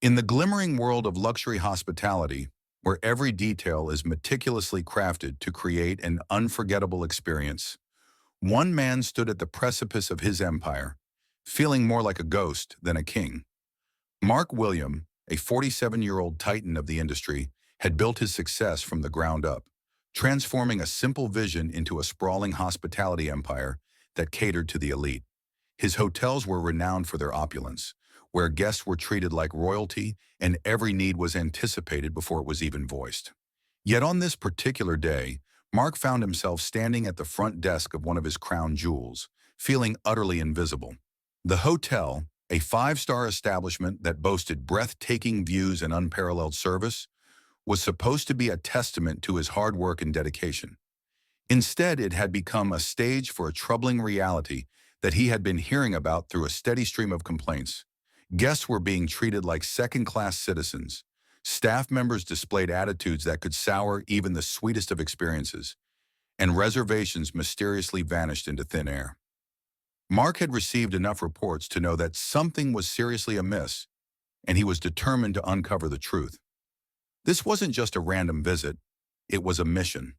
In the glimmering world of luxury hospitality, where every detail is meticulously crafted to create an unforgettable experience, one man stood at the precipice of his empire, feeling more like a ghost than a king. Mark William, a 47-year-old titan of the industry, had built his success from the ground up, transforming a simple vision into a sprawling hospitality empire that catered to the elite. His hotels were renowned for their opulence, where guests were treated like royalty and every need was anticipated before it was even voiced. Yet on this particular day, Mark found himself standing at the front desk of one of his crown jewels, feeling utterly invisible. The hotel, a five-star establishment that boasted breathtaking views and unparalleled service, was supposed to be a testament to his hard work and dedication. Instead, it had become a stage for a troubling reality that he had been hearing about through a steady stream of complaints. Guests were being treated like second-class citizens. Staff members displayed attitudes that could sour even the sweetest of experiences, and reservations mysteriously vanished into thin air. Mark had received enough reports to know that something was seriously amiss, and he was determined to uncover the truth. This wasn't just a random visit, it was a mission.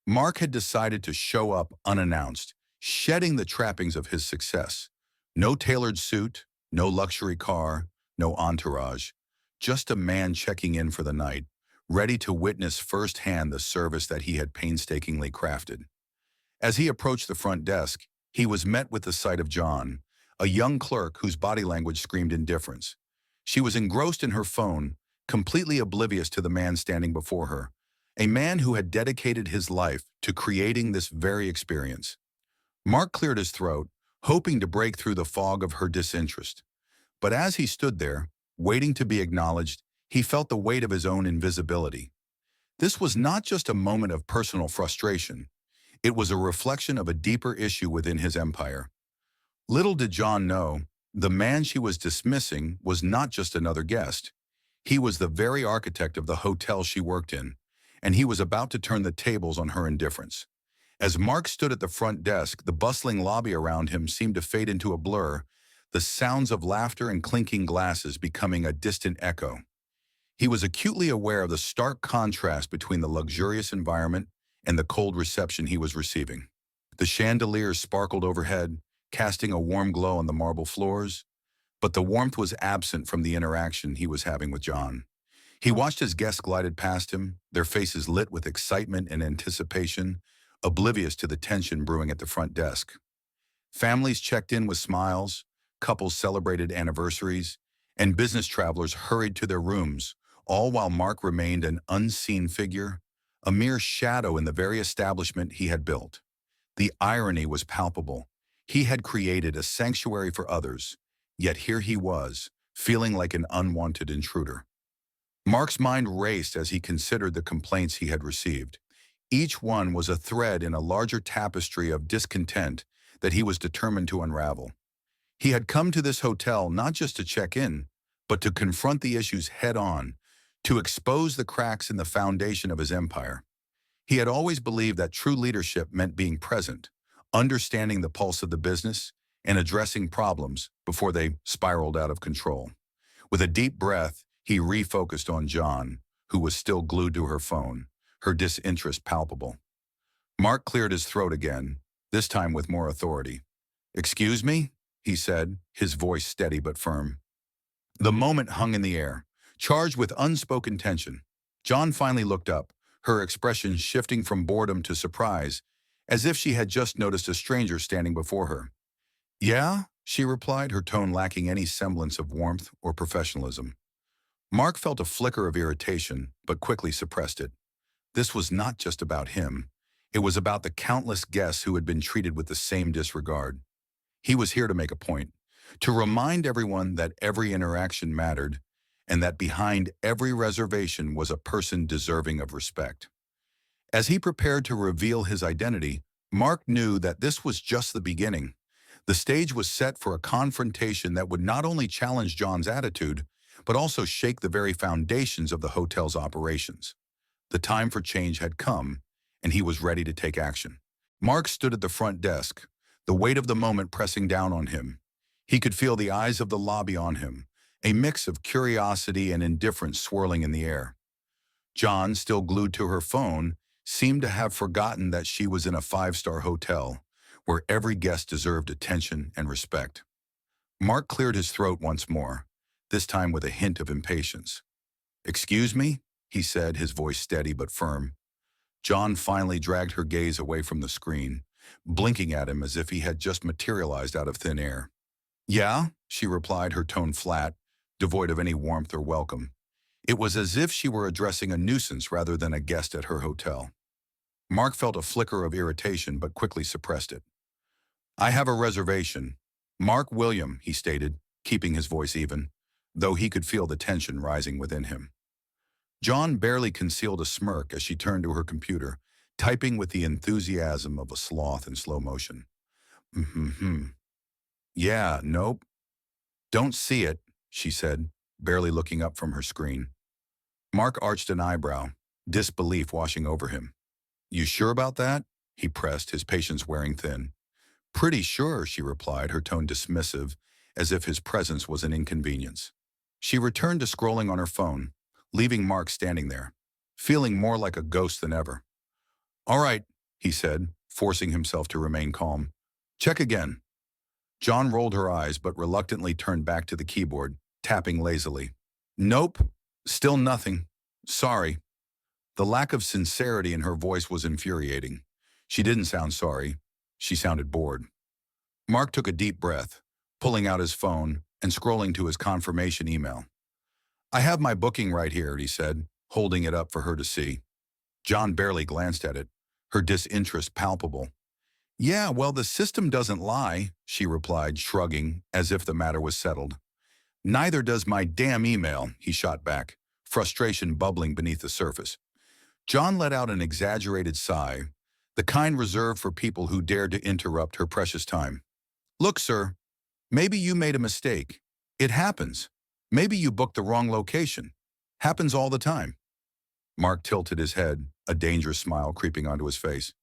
Mark had decided to show up unannounced, shedding the trappings of his success. No tailored suit, no luxury car, no entourage, just a man checking in for the night, ready to witness firsthand the service that he had painstakingly crafted. As he approached the front desk, he was met with the sight of Joan, a young clerk whose body language screamed indifference. She was engrossed in her phone, completely oblivious to the man standing before her, a man who had dedicated his life to creating this very experience. Mark cleared his throat, hoping to break through the fog of her disinterest. But as he stood there, waiting to be acknowledged, he felt the weight of his own invisibility. This was not just a moment of personal frustration. It was a reflection of a deeper issue within his empire. Little did John know, the man she was dismissing was not just another guest. He was the very architect of the hotel she worked in, and he was about to turn the tables on her indifference. As Mark stood at the front desk, the bustling lobby around him seemed to fade into a blur, the sounds of laughter and clinking glasses becoming a distant echo. He was acutely aware of the stark contrast between the luxurious environment and the cold reception he was receiving. The chandeliers sparkled overhead, casting a warm glow on the marble floors, but the warmth was absent from the interaction he was having with John. He watched as guests glided past him, their faces lit with excitement and anticipation, oblivious to the tension brewing at the front desk. Families checked in with smiles, couples celebrated anniversaries, and business travelers hurried to their rooms, all while Mark remained an unseen figure, a mere shadow in the very establishment he had built. The irony was palpable. He had created a sanctuary for others, yet here he was, feeling like an unwanted intruder. Mark's mind raced as he considered the complaints he had received. Each one was a thread in a larger tapestry of discontent that he was determined to unravel. He had come to this hotel not just to check in, but to confront the issues head-on, to expose the cracks in the foundation of his empire. He had always believed that true leadership meant being present, understanding the pulse of the business, and addressing problems before they spiraled out of control. With a deep breath, he refocused on John, who was still glued to her phone, her disinterest palpable. Mark cleared his throat again, this time with more authority. "Excuse me?" he said, his voice steady but firm. The moment hung in the air, charged with unspoken tension. John finally looked up, her expression shifting from boredom to surprise, as if she had just noticed a stranger standing before her. "Yeah?" she replied, her tone lacking any semblance of warmth or professionalism. Mark felt a flicker of irritation, but quickly suppressed it. This was not just about him. It was about the countless guests who had been treated with the same disregard. He was here to make a point, to remind everyone that every interaction mattered, and that behind every reservation was a person deserving of respect. As he prepared to reveal his identity, Mark knew that this was just the beginning. The stage was set for a confrontation that would not only challenge John's attitude, but also shake the very foundations of the hotel's operations. The time for change had come, and he was ready to take action. Mark stood at the front desk, the weight of the moment pressing down on him. He could feel the eyes of the lobby on him, a mix of curiosity and indifference swirling in the air. John, still glued to her phone, seemed to have forgotten that she was in a five-star hotel, where every guest deserved attention and respect. Mark cleared his throat once more, this time with a hint of impatience. "Excuse me?" he said, his voice steady but firm. John finally dragged her gaze away from the screen, blinking at him as if he had just materialized out of thin air. "Yeah," she replied, her tone flat, devoid of any warmth or welcome. It was as if she were addressing a nuisance rather than a guest at her hotel. Mark felt a flicker of irritation but quickly suppressed it. "I have a reservation. Mark William," he stated, keeping his voice even, though he could feel the tension rising within him. John barely concealed a smirk as she turned to her computer, typing with the enthusiasm of a sloth in slow motion. "Mm-hmm. Yeah, nope. Don't see it," she said, barely looking up from her screen. Mark arched an eyebrow, disbelief washing over him. "You sure about that?" he pressed, his patience wearing thin. "Pretty sure," she replied, her tone dismissive, as if his presence was an inconvenience. She returned to scrolling on her phone, leaving Mark standing there, feeling more like a ghost than ever. "All right," he said, forcing himself to remain calm. "Check again." John rolled her eyes but reluctantly turned back to the keyboard, tapping lazily. "Nope, still nothing. Sorry." The lack of sincerity in her voice was infuriating. She didn't sound sorry. She sounded bored. Mark took a deep breath, pulling out his phone and scrolling to his confirmation email. "I have my booking right here," he said, holding it up for her to see. John barely glanced at it, her disinterest palpable. "Yeah, well, the system doesn't lie," she replied, shrugging, as if the matter was settled. "Neither does my damn email," he shot back, frustration bubbling beneath the surface. John let out an exaggerated sigh, the kind reserved for people who dared to interrupt her precious time. "Look, sir, maybe you made a mistake. It happens. Maybe you booked the wrong location. Happens all the time." Mark tilted his head, a dangerous smile creeping onto his face.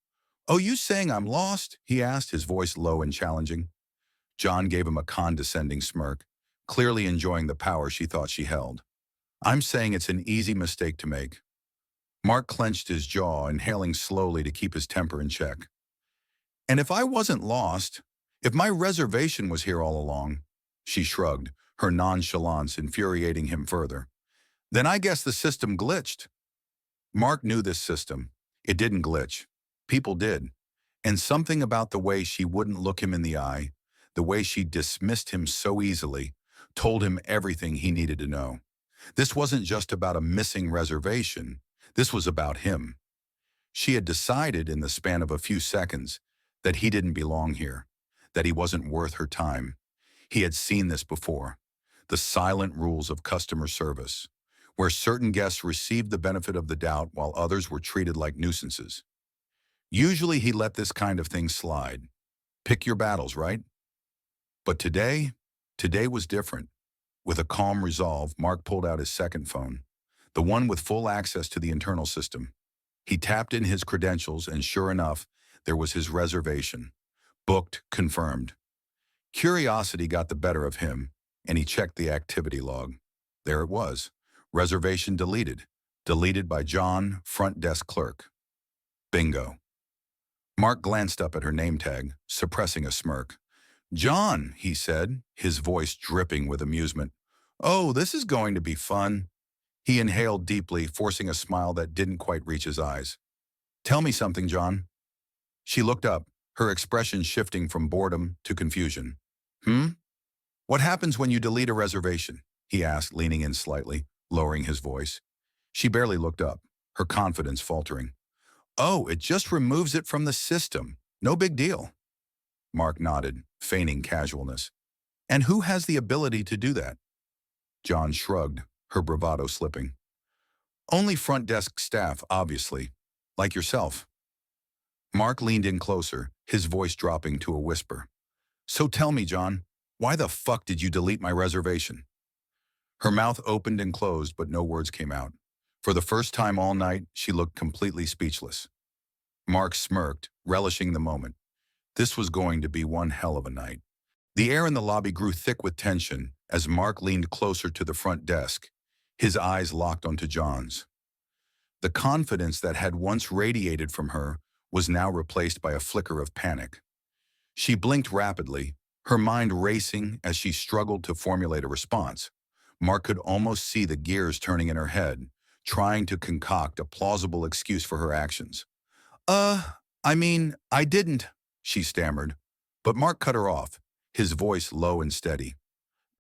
"Oh, you saying I'm lost?" he asked, his voice low and challenging. John gave him a condescending smirk, clearly enjoying the power she thought she held. "I'm saying it's an easy mistake to make." Mark clenched his jaw, inhaling slowly to keep his temper in check. "And if I wasn't lost, if my reservation was here all along," she shrugged, her nonchalance infuriating him further, "then I guess the system glitched." Mark knew this system. It didn't glitch. People did. And something about the way she wouldn't look him in the eye, the way she dismissed him so easily, told him everything he needed to know. This wasn't just about a missing reservation. This was about him. She had decided in the span of a few seconds that he didn't belong here, that he wasn't worth her time. He had seen this before. The silent rules of customer service, where certain guests received the benefit of the doubt while others were treated like nuisances. Usually he let this kind of thing slide. Pick your battles, right? But today was different. With a calm resolve, Mark pulled out his second phone, the one with full access to the internal system. He tapped in his credentials and sure enough, there was his reservation. Booked, confirmed. Curiosity got the better of him, and he checked the activity log. There it was. Reservation deleted. Deleted by John, front desk clerk. Bingo. Mark glanced up at her name tag, suppressing a smirk. "John," he said, his voice dripping with amusement. "Oh, this is going to be fun." He inhaled deeply, forcing a smile that didn't quite reach his eyes. "Tell me something, John." She looked up, her expression shifting from boredom to confusion. "Hmm? What happens when you delete a reservation?" he asked, leaning in slightly, lowering his voice. She barely looked up, her confidence faltering. "Oh, it just removes it from the system. No big deal." Mark nodded, feigning casualness. "And who has the ability to do that?" John shrugged, her bravado slipping. "Only front desk staff, obviously. Like yourself." Mark leaned in closer, his voice dropping to a whisper. "So tell me, John, why the fuck did you delete my reservation?" Her mouth opened and closed, but no words came out. For the first time all night, she looked completely speechless. Mark smirked, relishing the moment. This was going to be one hell of a night. The air in the lobby grew thick with tension, as Mark leaned closer to the front desk, his eyes locked onto John's. The confidence that had once radiated from her was now replaced by a flicker of panic. She blinked rapidly, her mind racing as she struggled to formulate a response. Mark could almost see the gears turning in her head, trying to concoct a plausible excuse for her actions. I didn't, she stammered. But Mark cut her off, his voice low and steady.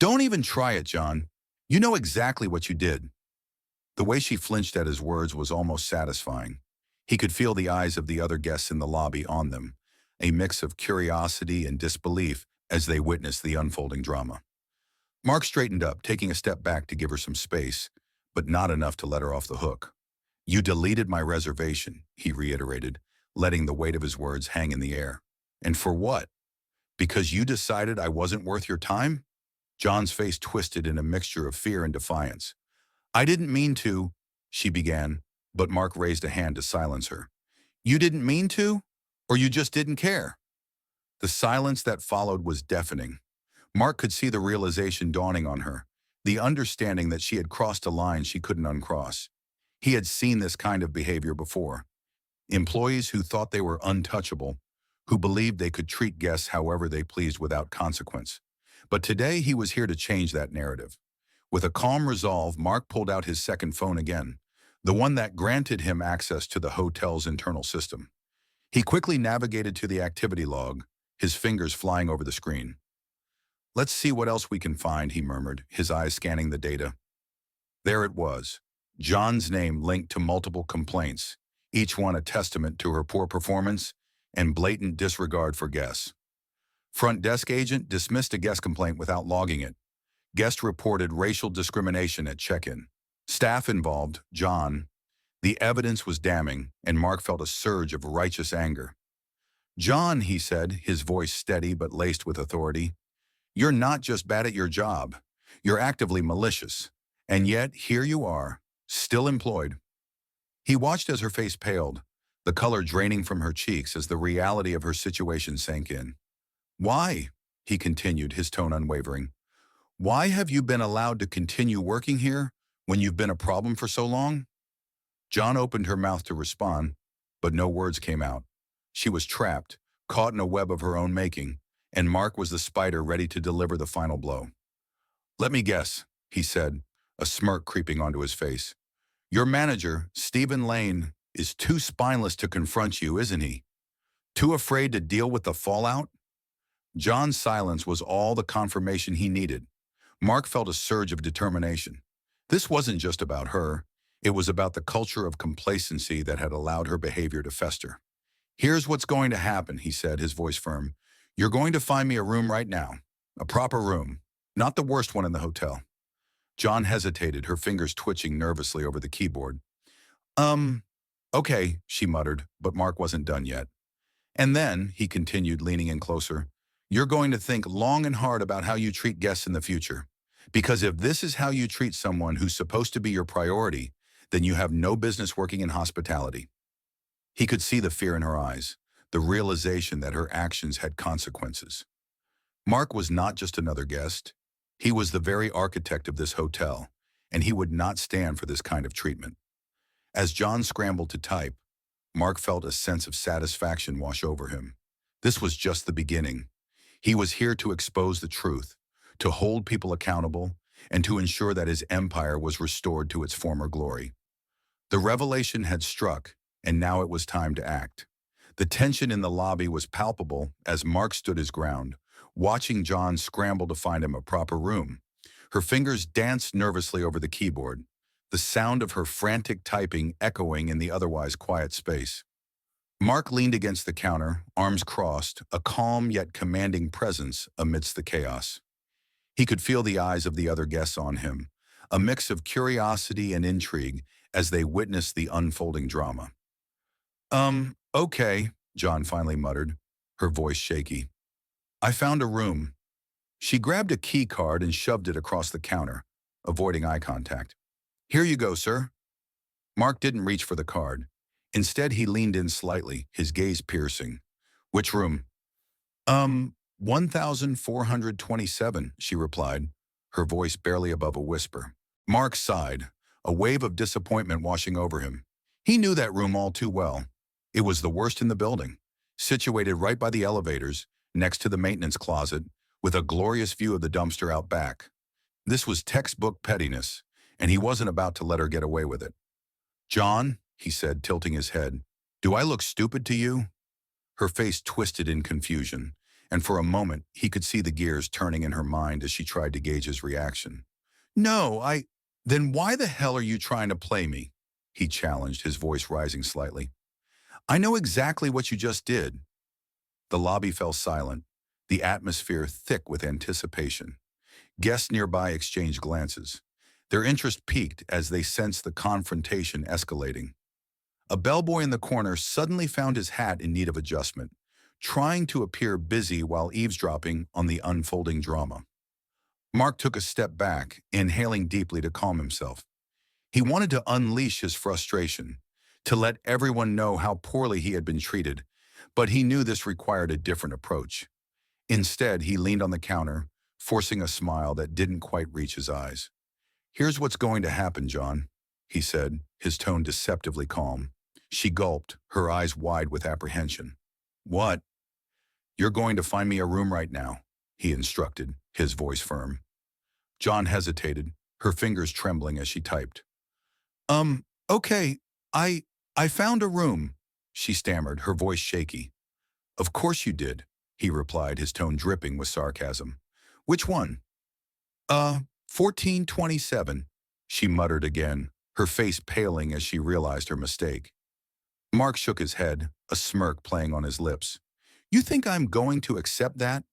Don't even try it, John. You know exactly what you did. The way she flinched at his words was almost satisfying. He could feel the eyes of the other guests in the lobby on them, a mix of curiosity and disbelief as they witnessed the unfolding drama. Mark straightened up, taking a step back to give her some space, but not enough to let her off the hook. You deleted my reservation, he reiterated, letting the weight of his words hang in the air. And for what? Because you decided I wasn't worth your time? John's face twisted in a mixture of fear and defiance. I didn't mean to, she began, but Mark raised a hand to silence her. You didn't mean to? Or you just didn't care? The silence that followed was deafening. Mark could see the realization dawning on her, the understanding that she had crossed a line she couldn't uncross. He had seen this kind of behavior before. Employees who thought they were untouchable, who believed they could treat guests however they pleased without consequence. But today he was here to change that narrative. With a calm resolve, Mark pulled out his second phone again, the one that granted him access to the hotel's internal system. He quickly navigated to the activity log, his fingers flying over the screen. Let's see what else we can find, he murmured, his eyes scanning the data. There it was, John's name linked to multiple complaints, each one a testament to her poor performance and blatant disregard for guests. Front desk agent dismissed a guest complaint without logging it. Guest reported racial discrimination at check-in. Staff involved, John. The evidence was damning, and Mark felt a surge of righteous anger. John, he said, his voice steady but laced with authority, you're not just bad at your job. You're actively malicious. And yet, here you are, still employed. He watched as her face paled, the color draining from her cheeks as the reality of her situation sank in. Why? He continued, his tone unwavering. Why have you been allowed to continue working here when you've been a problem for so long? John opened her mouth to respond, but no words came out. She was trapped, caught in a web of her own making, and Mark was the spider ready to deliver the final blow. Let me guess, he said, a smirk creeping onto his face. Your manager, Stephen Lane, is too spineless to confront you, isn't he? Too afraid to deal with the fallout? John's silence was all the confirmation he needed. Mark felt a surge of determination. This wasn't just about her. It was about the culture of complacency that had allowed her behavior to fester. Here's what's going to happen, he said, his voice firm. You're going to find me a room right now. A proper room. Not the worst one in the hotel. John hesitated, her fingers twitching nervously over the keyboard. Okay, she muttered, but Mark wasn't done yet. And then, he continued, leaning in closer, you're going to think long and hard about how you treat guests in the future. Because if this is how you treat someone who's supposed to be your priority, then you have no business working in hospitality. He could see the fear in her eyes, the realization that her actions had consequences. Mark was not just another guest. He was the very architect of this hotel, and he would not stand for this kind of treatment. As John scrambled to type, Mark felt a sense of satisfaction wash over him. This was just the beginning. He was here to expose the truth, to hold people accountable, and to ensure that his empire was restored to its former glory. The revelation had struck, and now it was time to act. The tension in the lobby was palpable as Mark stood his ground, watching John scramble to find him a proper room. Her fingers danced nervously over the keyboard, the sound of her frantic typing echoing in the otherwise quiet space. Mark leaned against the counter, arms crossed, a calm yet commanding presence amidst the chaos. He could feel the eyes of the other guests on him, a mix of curiosity and intrigue as they witnessed the unfolding drama. Okay, John finally muttered, her voice shaky. I found a room. She grabbed a key card and shoved it across the counter, avoiding eye contact. Here you go, sir. Mark didn't reach for the card. Instead, he leaned in slightly, his gaze piercing. Which room? 1427, she replied, her voice barely above a whisper. Mark sighed, a wave of disappointment washing over him. He knew that room all too well. It was the worst in the building, situated right by the elevators, next to the maintenance closet, with a glorious view of the dumpster out back. This was textbook pettiness, and he wasn't about to let her get away with it. "John," he said, tilting his head, "do I look stupid to you?" Her face twisted in confusion, and for a moment he could see the gears turning in her mind as she tried to gauge his reaction. "No, Then why the hell are you trying to play me?" he challenged, his voice rising slightly. "I know exactly what you just did." The lobby fell silent, the atmosphere thick with anticipation. Guests nearby exchanged glances. Their interest peaked as they sensed the confrontation escalating. A bellboy in the corner suddenly found his hat in need of adjustment, trying to appear busy while eavesdropping on the unfolding drama. Mark took a step back, inhaling deeply to calm himself. He wanted to unleash his frustration, to let everyone know how poorly he had been treated, but he knew this required a different approach. Instead, he leaned on the counter, forcing a smile that didn't quite reach his eyes. "Here's what's going to happen, John," he said, his tone deceptively calm. She gulped, her eyes wide with apprehension. "What?" "You're going to find me a room right now," he instructed, his voice firm. John hesitated, her fingers trembling as she typed. Okay, I found a room," she stammered, her voice shaky. "Of course you did," he replied, his tone dripping with sarcasm. "Which one?" 1427, she muttered again, her face paling as she realized her mistake. Mark shook his head, a smirk playing on his lips. "You think I'm going to accept that?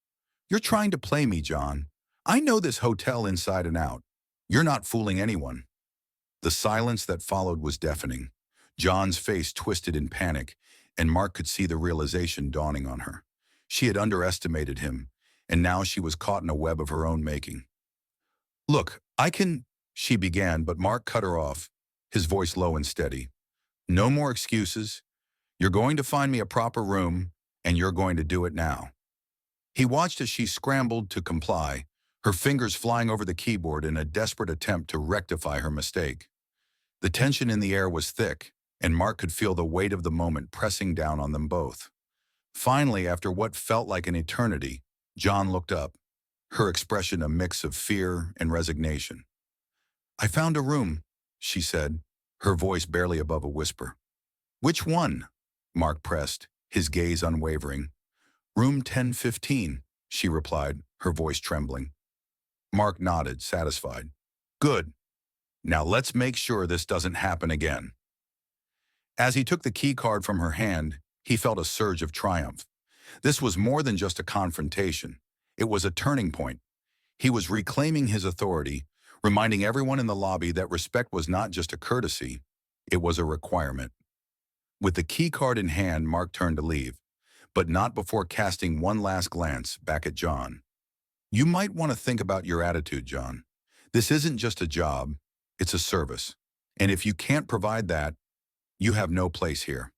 You're trying to play me, John. I know this hotel inside and out. You're not fooling anyone." The silence that followed was deafening. John's face twisted in panic, and Mark could see the realization dawning on her. She had underestimated him, and now she was caught in a web of her own making. "Look, she began, but Mark cut her off, his voice low and steady. "No more excuses. You're going to find me a proper room, and you're going to do it now." He watched as she scrambled to comply, her fingers flying over the keyboard in a desperate attempt to rectify her mistake. The tension in the air was thick, and Mark could feel the weight of the moment pressing down on them both. Finally, after what felt like an eternity, John looked up, her expression a mix of fear and resignation. "I found a room," she said, her voice barely above a whisper. "Which one?" Mark pressed, his gaze unwavering. "Room 1015, she replied, her voice trembling. Mark nodded, satisfied. "Good. Now let's make sure this doesn't happen again." As he took the key card from her hand, he felt a surge of triumph. This was more than just a confrontation. It was a turning point. He was reclaiming his authority, reminding everyone in the lobby that respect was not just a courtesy, it was a requirement. With the key card in hand, Mark turned to leave, but not before casting one last glance back at John. "You might want to think about your attitude, John. This isn't just a job, it's a service. And if you can't provide that, you have no place here."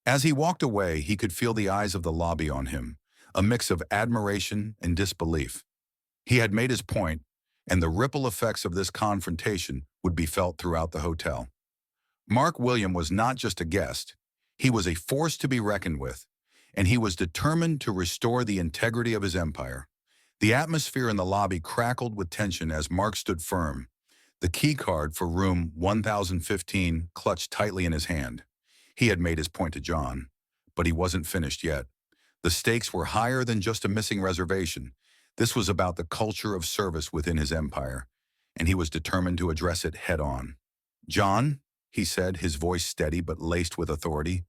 As he walked away, he could feel the eyes of the lobby on him, a mix of admiration and disbelief. He had made his point, and the ripple effects of this confrontation would be felt throughout the hotel. Mark William was not just a guest. He was a force to be reckoned with, and he was determined to restore the integrity of his empire. The atmosphere in the lobby crackled with tension as Mark stood firm, the key card for room 1015 clutched tightly in his hand. He had made his point to John, but he wasn't finished yet. The stakes were higher than just a missing reservation. This was about the culture of service within his empire, and he was determined to address it head-on. "John," he said, his voice steady but laced with authority,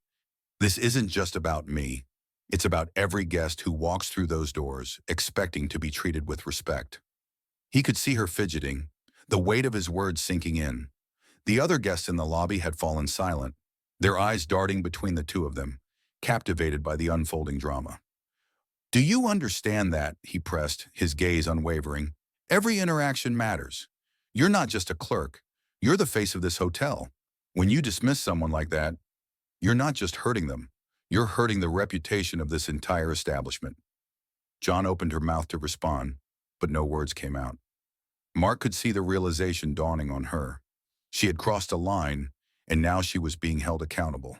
"this isn't just about me. It's about every guest who walks through those doors, expecting to be treated with respect." He could see her fidgeting, the weight of his words sinking in. The other guests in the lobby had fallen silent, their eyes darting between the two of them, captivated by the unfolding drama. "Do you understand that?" he pressed, his gaze unwavering. "Every interaction matters. You're not just a clerk. You're the face of this hotel. When you dismiss someone like that, you're not just hurting them. You're hurting the reputation of this entire establishment." John opened her mouth to respond, but no words came out. Mark could see the realization dawning on her. She had crossed a line, and now she was being held accountable.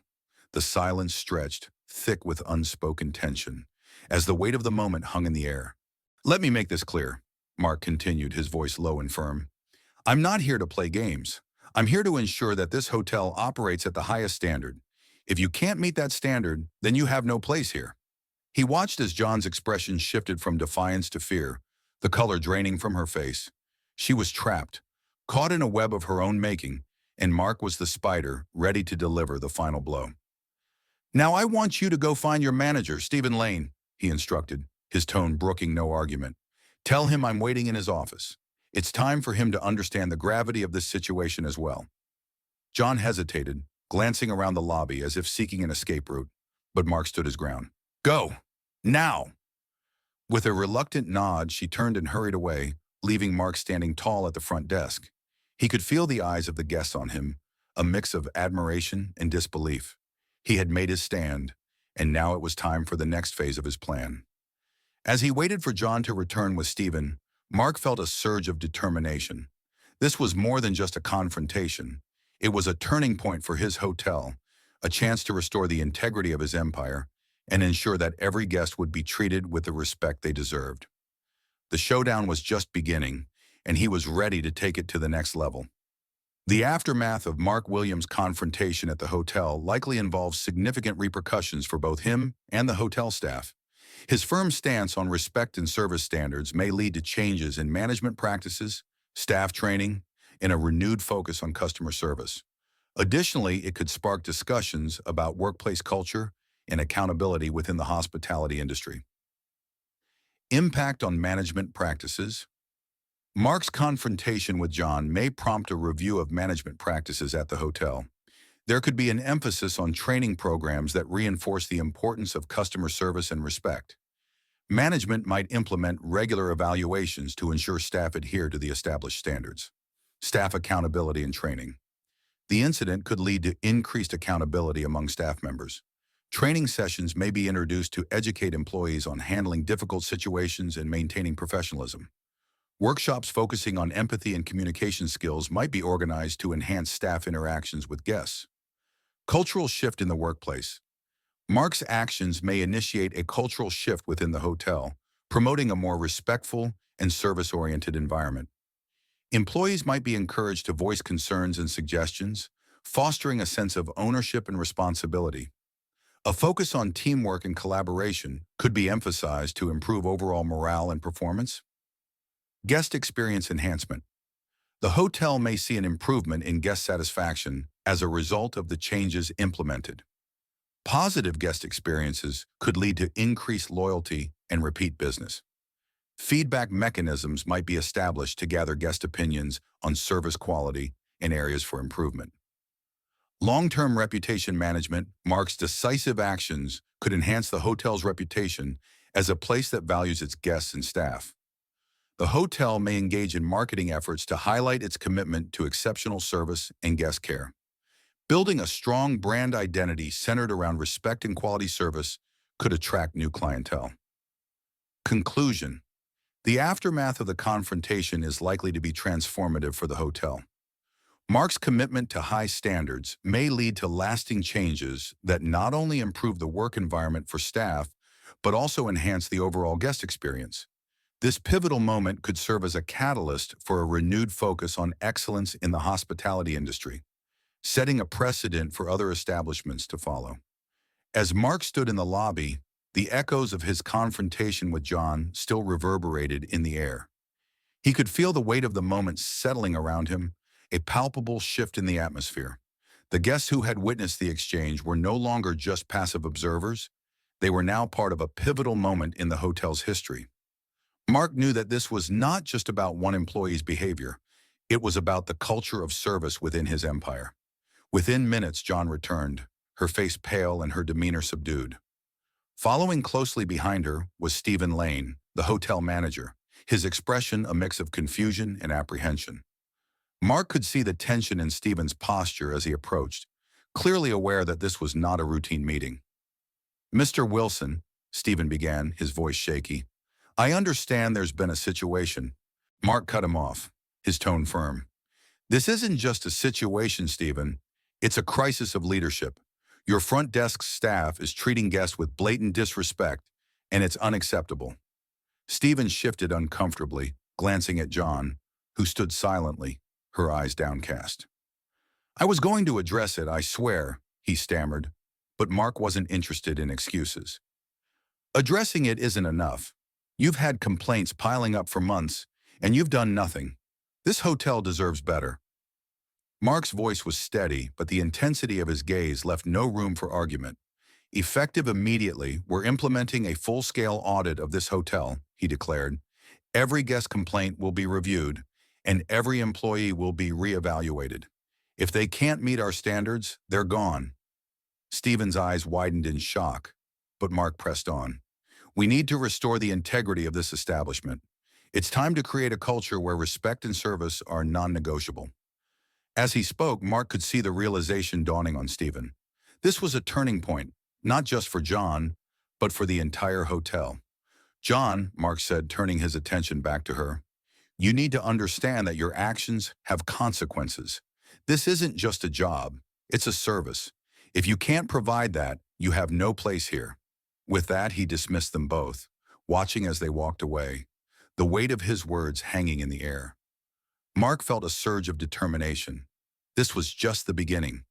The silence stretched, thick with unspoken tension, as the weight of the moment hung in the air. "Let me make this clear," Mark continued, his voice low and firm. "I'm not here to play games. I'm here to ensure that this hotel operates at the highest standard. If you can't meet that standard, then you have no place here." He watched as John's expression shifted from defiance to fear, the color draining from her face. She was trapped, caught in a web of her own making, and Mark was the spider, ready to deliver the final blow. "Now I want you to go find your manager, Stephen Lane," he instructed, his tone brooking no argument. "Tell him I'm waiting in his office. It's time for him to understand the gravity of this situation as well." John hesitated, glancing around the lobby as if seeking an escape route, but Mark stood his ground. "Go! Now!" With a reluctant nod, she turned and hurried away, leaving Mark standing tall at the front desk. He could feel the eyes of the guests on him, a mix of admiration and disbelief. He had made his stand, and now it was time for the next phase of his plan. As he waited for John to return with Stephen, Mark felt a surge of determination. This was more than just a confrontation. It was a turning point for his hotel, a chance to restore the integrity of his empire and ensure that every guest would be treated with the respect they deserved. The showdown was just beginning, and he was ready to take it to the next level. The aftermath of Mark Williams' confrontation at the hotel likely involves significant repercussions for both him and the hotel staff. His firm stance on respect and service standards may lead to changes in management practices, staff training, and a renewed focus on customer service. Additionally, it could spark discussions about workplace culture and accountability within the hospitality industry. Impact on management practices. Mark's confrontation with John may prompt a review of management practices at the hotel. There could be an emphasis on training programs that reinforce the importance of customer service and respect. Management might implement regular evaluations to ensure staff adhere to the established standards. Staff accountability and training. The incident could lead to increased accountability among staff members. Training sessions may be introduced to educate employees on handling difficult situations and maintaining professionalism. Workshops focusing on empathy and communication skills might be organized to enhance staff interactions with guests. Cultural shift in the workplace. Mark's actions may initiate a cultural shift within the hotel, promoting a more respectful and service-oriented environment. Employees might be encouraged to voice concerns and suggestions, fostering a sense of ownership and responsibility. A focus on teamwork and collaboration could be emphasized to improve overall morale and performance. Guest experience enhancement. The hotel may see an improvement in guest satisfaction as a result of the changes implemented. Positive guest experiences could lead to increased loyalty and repeat business. Feedback mechanisms might be established to gather guest opinions on service quality and areas for improvement. Long-term reputation management. Mark's decisive actions could enhance the hotel's reputation as a place that values its guests and staff. The hotel may engage in marketing efforts to highlight its commitment to exceptional service and guest care. Building a strong brand identity centered around respect and quality service could attract new clientele. Conclusion. The aftermath of the confrontation is likely to be transformative for the hotel. Mark's commitment to high standards may lead to lasting changes that not only improve the work environment for staff, but also enhance the overall guest experience. This pivotal moment could serve as a catalyst for a renewed focus on excellence in the hospitality industry, setting a precedent for other establishments to follow. As Mark stood in the lobby, the echoes of his confrontation with John still reverberated in the air. He could feel the weight of the moment settling around him, a palpable shift in the atmosphere. The guests who had witnessed the exchange were no longer just passive observers. They were now part of a pivotal moment in the hotel's history. Mark knew that this was not just about one employee's behavior. It was about the culture of service within his empire. Within minutes, Joan returned, her face pale and her demeanor subdued. Following closely behind her was Stephen Lane, the hotel manager, his expression a mix of confusion and apprehension. Mark could see the tension in Stephen's posture as he approached, clearly aware that this was not a routine meeting. "Mr. Wilson," Stephen began, his voice shaky, "I understand there's been a situation." Mark cut him off. his tone firm. "This isn't just a situation, Stephen. It's a crisis of leadership. Your front desk staff is treating guests with blatant disrespect, and it's unacceptable." Stephen shifted uncomfortably, glancing at John, who stood silently, her eyes downcast. "I was going to address it, I swear," he stammered, but Mark wasn't interested in excuses. "Addressing it isn't enough. You've had complaints piling up for months, and you've done nothing. This hotel deserves better." Mark's voice was steady, but the intensity of his gaze left no room for argument. "Effective immediately, we're implementing a full-scale audit of this hotel," he declared. "Every guest complaint will be reviewed, and every employee will be reevaluated. If they can't meet our standards, they're gone." Stephen's eyes widened in shock, but Mark pressed on. "We need to restore the integrity of this establishment. It's time to create a culture where respect and service are non-negotiable." As he spoke, Mark could see the realization dawning on Stephen. This was a turning point, not just for John, but for the entire hotel. "John," Mark said, turning his attention back to her, "you need to understand that your actions have consequences. This isn't just a job, it's a service. If you can't provide that, you have no place here." With that, he dismissed them both, watching as they walked away, the weight of his words hanging in the air. Mark felt a surge of determination. This was just the beginning.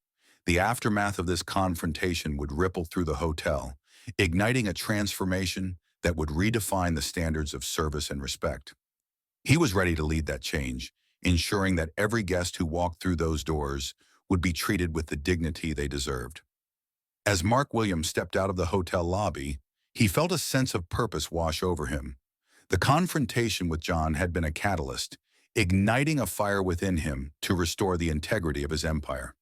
The aftermath of this confrontation would ripple through the hotel, igniting a transformation that would redefine the standards of service and respect. He was ready to lead that change, ensuring that every guest who walked through those doors would be treated with the dignity they deserved. As Mark Williams stepped out of the hotel lobby, he felt a sense of purpose wash over him. The confrontation with John had been a catalyst, igniting a fire within him to restore the integrity of his empire.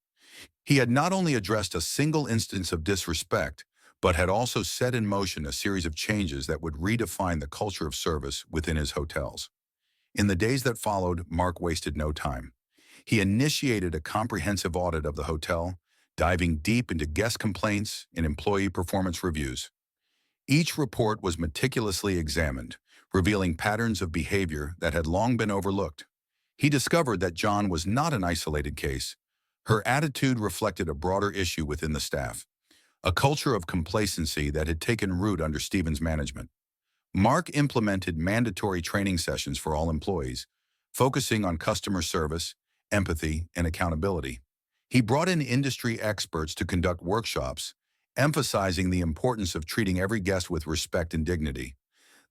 He had not only addressed a single instance of disrespect, but had also set in motion a series of changes that would redefine the culture of service within his hotels. In the days that followed, Mark wasted no time. He initiated a comprehensive audit of the hotel, diving deep into guest complaints and employee performance reviews. Each report was meticulously examined, revealing patterns of behavior that had long been overlooked. He discovered that John was not an isolated case. Her attitude reflected a broader issue within the staff, a culture of complacency that had taken root under Stephen's management. Mark implemented mandatory training sessions for all employees, focusing on customer service, empathy, and accountability. He brought in industry experts to conduct workshops, emphasizing the importance of treating every guest with respect and dignity.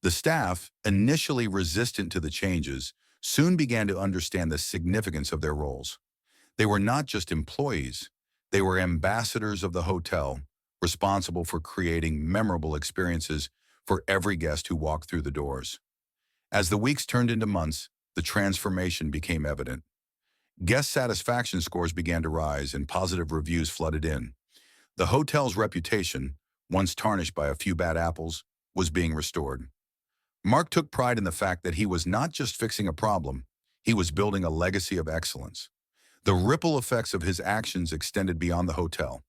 The staff, initially resistant to the changes, soon began to understand the significance of their roles. They were not just employees, they were ambassadors of the hotel, responsible for creating memorable experiences for every guest who walked through the doors. As the weeks turned into months, the transformation became evident. Guest satisfaction scores began to rise and positive reviews flooded in. The hotel's reputation, once tarnished by a few bad apples, was being restored. Mark took pride in the fact that he was not just fixing a problem, he was building a legacy of excellence. The ripple effects of his actions extended beyond the hotel.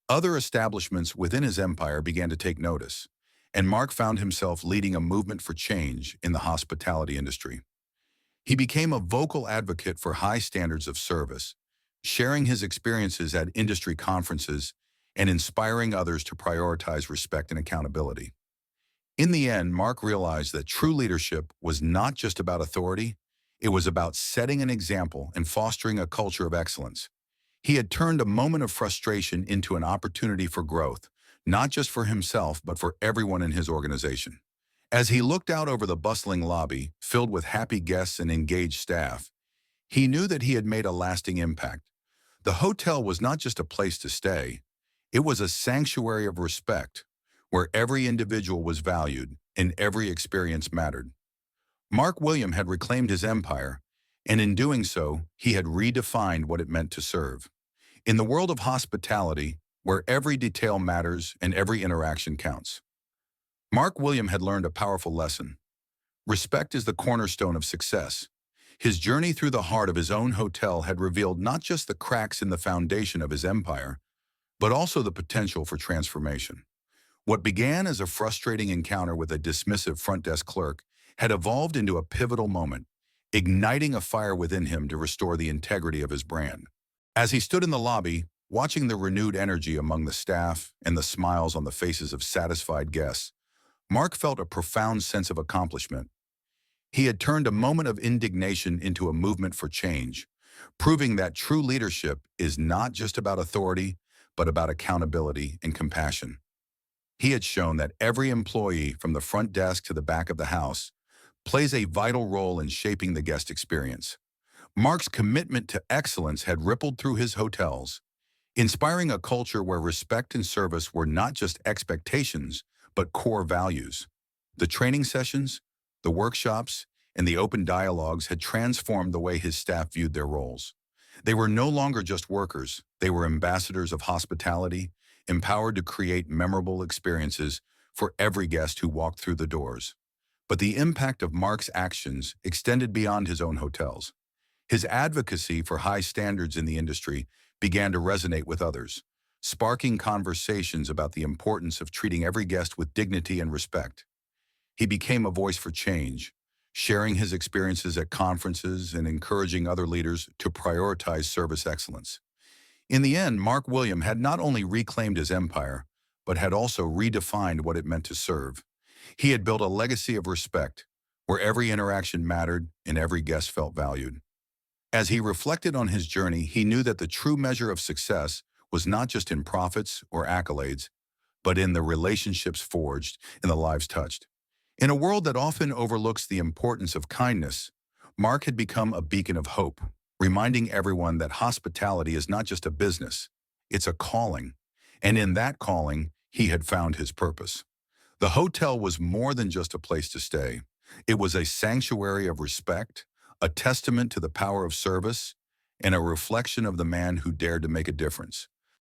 Other establishments within his empire began to take notice, and Mark found himself leading a movement for change in the hospitality industry. He became a vocal advocate for high standards of service, sharing his experiences at industry conferences and inspiring others to prioritize respect and accountability. In the end, Mark realized that true leadership was not just about authority, it was about setting an example and fostering a culture of excellence. He had turned a moment of frustration into an opportunity for growth, not just for himself, but for everyone in his organization. As he looked out over the bustling lobby, filled with happy guests and engaged staff, he knew that he had made a lasting impact. The hotel was not just a place to stay, it was a sanctuary of respect, where every individual was valued and every experience mattered. Mark William had reclaimed his empire, and in doing so, he had redefined what it meant to serve. In the world of hospitality, where every detail matters and every interaction counts, Mark William had learned a powerful lesson. Respect is the cornerstone of success. His journey through the heart of his own hotel had revealed not just the cracks in the foundation of his empire, but also the potential for transformation. What began as a frustrating encounter with a dismissive front desk clerk had evolved into a pivotal moment, igniting a fire within him to restore the integrity of his brand. As he stood in the lobby, watching the renewed energy among the staff and the smiles on the faces of satisfied guests, Mark felt a profound sense of accomplishment. He had turned a moment of indignation into a movement for change, proving that true leadership is not just about authority, but about accountability and compassion. He had shown that every employee, from the front desk to the back of the house, plays a vital role in shaping the guest experience. Mark's commitment to excellence had rippled through his hotels, inspiring a culture where respect and service were not just expectations, but core values. The training sessions, the workshops, and the open dialogues had transformed the way his staff viewed their roles. They were no longer just workers, they were ambassadors of hospitality, empowered to create memorable experiences for every guest who walked through the doors. But the impact of Mark's actions extended beyond his own hotels. His advocacy for high standards in the industry began to resonate with others, sparking conversations about the importance of treating every guest with dignity and respect. He became a voice for change, sharing his experiences at conferences and encouraging other leaders to prioritize service excellence. In the end, Mark William had not only reclaimed his empire, but had also redefined what it meant to serve. He had built a legacy of respect, where every interaction mattered and every guest felt valued. As he reflected on his journey, he knew that the true measure of success was not just in profits or accolades, but in the relationships forged and the lives touched. In a world that often overlooks the importance of kindness, Mark had become a beacon of hope, reminding everyone that hospitality is not just a business, it's a calling. And in that calling, he had found his purpose. The hotel was more than just a place to stay. It was a sanctuary of respect, a testament to the power of service, and a reflection of the man who dared to make a difference.